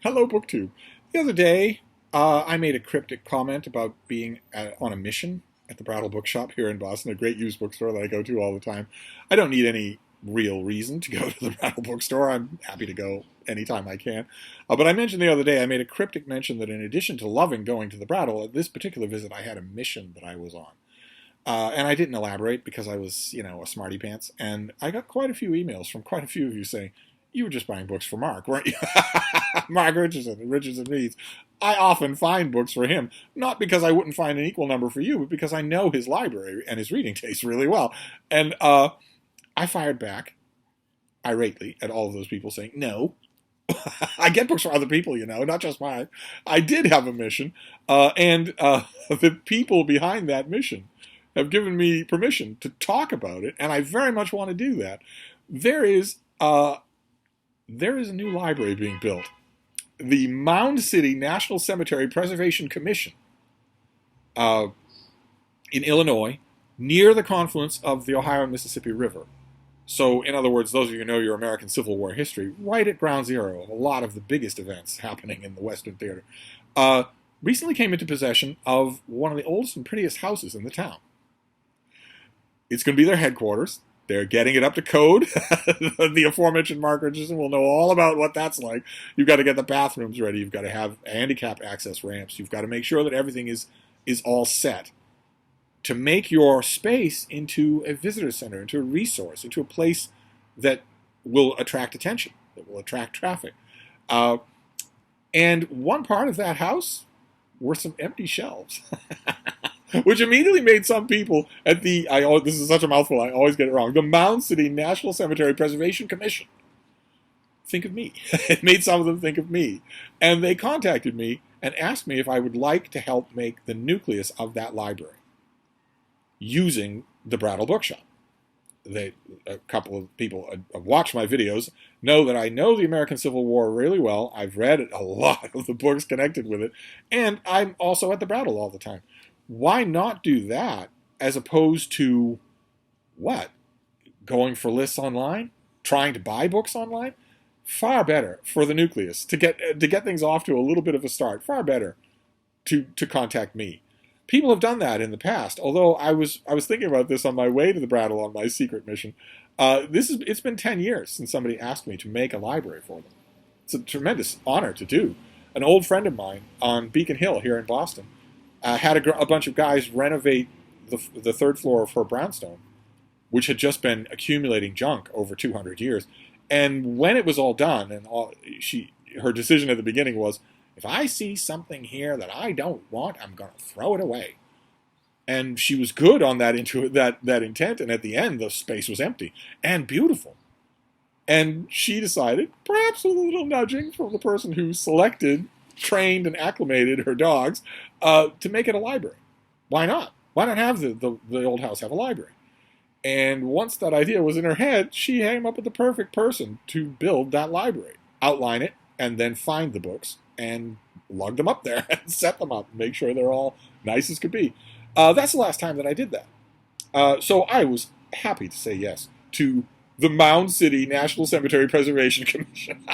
Hello, BookTube. The other day, I made a cryptic comment about being on a mission at the Brattle Bookshop here in Boston, a great used bookstore that I go to all the time. I don't need any real reason to go to the Brattle Bookstore. I'm happy to go anytime I can. But I mentioned the other day, I made a cryptic mention that in addition to loving going to the Brattle, at this particular visit, I had a mission that I was on. And I didn't elaborate because I was, a smarty pants. And I got quite a few emails from quite a few of you saying, you were just buying books for Mark, weren't you? Mark Richardson Reads. I often find books for him, not because I wouldn't find an equal number for you, but because I know his library and his reading taste really well. And I fired back irately at all of those people saying, no, I get books for other people, not just mine. I did have a mission, and the people behind that mission have given me permission to talk about it, and I very much want to do that. There is a new library being built. The Mound City National Cemetery Preservation Commission in Illinois, near the confluence of the Ohio and Mississippi River. So, in other words, those of you who know your American Civil War history, right at ground zero of a lot of the biggest events happening in the Western Theater, recently came into possession of one of the oldest and prettiest houses in the town. It's going to be their headquarters. They're getting it up to code. The aforementioned Mark Richardson will know all about what that's like. You've got to get the bathrooms ready. You've got to have handicap access ramps. You've got to make sure that everything is all set to make your space into a visitor center, into a resource, into a place that will attract attention, that will attract traffic. And one part of that house were some empty shelves. Which immediately made some people at this is such a mouthful, I always get it wrong, the Mound City National Cemetery Preservation Commission think of me. It made some of them think of me. And they contacted me and asked me if I would like to help make the nucleus of that library using the Brattle Bookshop. A couple of people have watched my videos, know that I know the American Civil War really well. I've read a lot of the books connected with it, and I'm also at the Brattle all the time. Why not do that as opposed to what? Going for lists online? Trying to buy books online? Far better for the nucleus to get things off to a little bit of a start. Far better to contact me. People have done that in the past. Although I was thinking about this on my way to the Brattle on my secret mission. It's been 10 years since somebody asked me to make a library for them. It's a tremendous honor to do. An old friend of mine on Beacon Hill here in Boston had a bunch of guys renovate the third floor of her brownstone, which had just been accumulating junk over 200 years. And when it was all done, and her decision at the beginning was, if I see something here that I don't want, I'm going to throw it away. And she was good on that intent, and at the end, the space was empty and beautiful. And she decided, perhaps with a little nudging from the person who selected, trained, and acclimated her dogs, to make it a library. Why not? Why not have the old house have a library? And once that idea was in her head, she came up with the perfect person to build that library, outline it, and then find the books and lug them up there and set them up, make sure they're all nice as could be. That's the last time that I did that. So I was happy to say yes to the Mound City National Cemetery Preservation Commission.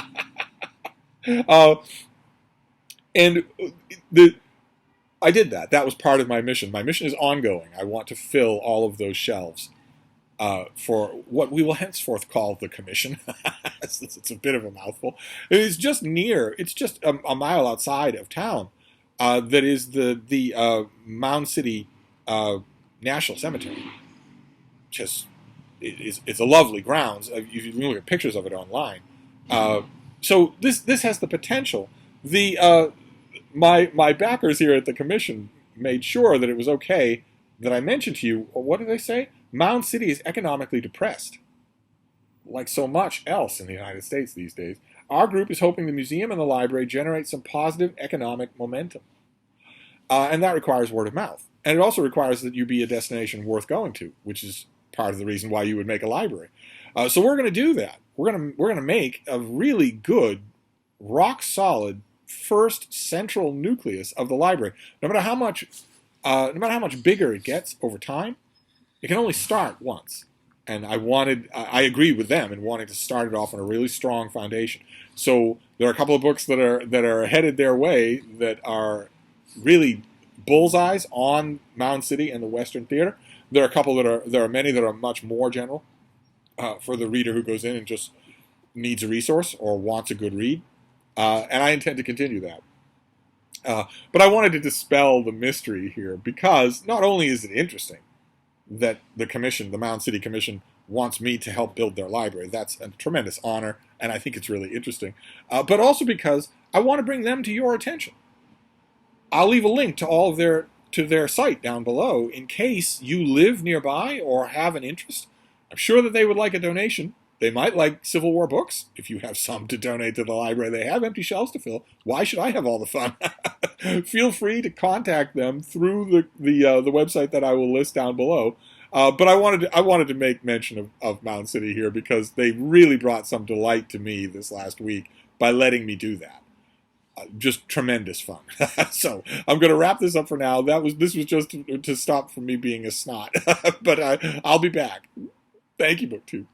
I did that. That was part of my mission. My mission is ongoing. I want to fill all of those shelves for what we will henceforth call the commission. It's a bit of a mouthful. It's just a mile outside of town. That is the Mound City National Cemetery. It's a lovely grounds. You can look at pictures of it online. So this has the potential. My backers here at the commission made sure that it was okay that I mentioned to you, what did they say? Mound City is economically depressed. Like so much else in the United States these days. Our group is hoping the museum and the library generate some positive economic momentum. And that requires word of mouth. And it also requires that you be a destination worth going to, which is part of the reason why you would make a library. So we're going to do that. We're going to make a really good, rock solid first central nucleus of the library. No matter how much bigger it gets over time, it can only start once. And I agree with them in wanting to start it off on a really strong foundation. So there are a couple of books that are headed their way that are really bullseyes on Mound City and the Western Theater. There are many that are much more general for the reader who goes in and just needs a resource or wants a good read. And I intend to continue that. But I wanted to dispel the mystery here because not only is it interesting that the Mound City Commission, wants me to help build their library. That's a tremendous honor, and I think it's really interesting. But also because I want to bring them to your attention. I'll leave a link to their site down below in case you live nearby or have an interest. I'm sure that they would like a donation. They might like Civil War books. If you have some to donate to the library, they have empty shelves to fill. Why should I have all the fun? Feel free to contact them through the website that I will list down below. But I wanted to make mention of Mound City here because they really brought some delight to me this last week by letting me do that. Just tremendous fun. So I'm going to wrap this up for now. This was just to stop from me being a snot. But I'll be back. Thank you, BookTube.